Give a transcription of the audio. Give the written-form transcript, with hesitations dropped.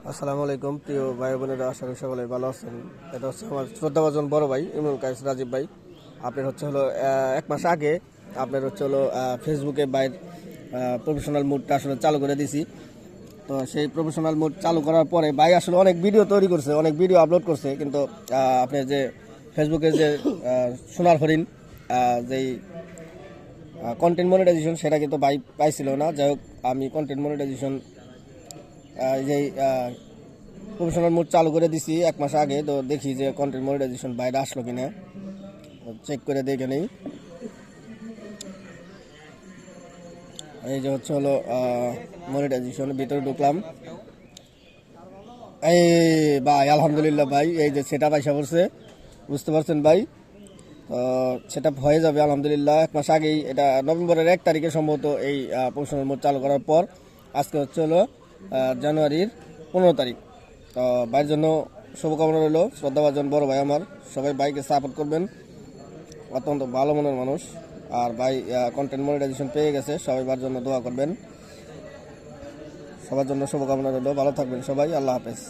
আসসালামু আলাইকুম প্রিয় ভাই বোনেরা, আশা করি সকলে ভালো আছেন। এটা হচ্ছে আমার শ্রদ্ধাভাজন বড় ভাই ইমরুল কায়েস রাজীব ভাই। আপনার হচ্ছে হলো 1 মাস আগে আপনার হচ্ছে হলো ফেসবুকে বাইর প্রফেশনাল মুডটা আসলে চালু করে দিছি। তো সেই প্রফেশনাল মুড চালু করার পরে ভাই আসলে অনেক ভিডিও তৈরি করছে, অনেক ভিডিও আপলোড করছে, কিন্তু আপনার যে ফেসবুকের যে সোনার হরিণ যেই কন্টেন্ট মনিটাইজেশন সেটা কিন্তু ভাই পাইছিল না। যাই হোক, আমি কন্টেন্ট মনিটাইজেশন যেই প্রফেশনাল মোড চালু করে দিছি 1 মাস আগে। তো দেখি যে কন্টেন্ট মনিটাইজেশন বাইরে আসলো কিনা, চেক করে দেখে নেই। এই যে হচ্ছে হলো মনিটাইজেশনের ভিতরে ঢুকলাম। এই ভাই আলহামদুলিল্লাহ ভাই, এই যে সেটা পয়সা পড়ছে, বুঝতে পারছেন ভাই। তো সেটা হয়ে যাবে আলহামদুলিল্লাহ। 1 মাস আগেই, এটা নভেম্বরের 1 তারিখে সম্ভবত এই প্রফেশনাল মোড চালু করার পর। আজকে হচ্ছে হলো জানুয়ারির 15 তারিখ। তো ভাইয়ের জন্য শুভকামনা রইল, শ্রদ্ধাভাজন বড় ভাই আমার। সবাই ভাইকে সাপোর্ট করবেন, অত্যন্ত ভালো মনের মানুষ। আর ভাই কন্টেন্ট মনিটাইজেশন পেয়ে গেছে, সবাই ভাইয়ের জন্য দোয়া করবেন। সবার জন্য শুভকামনা রইল, ভালো থাকবেন সবাই, আল্লাহ হাফেজ।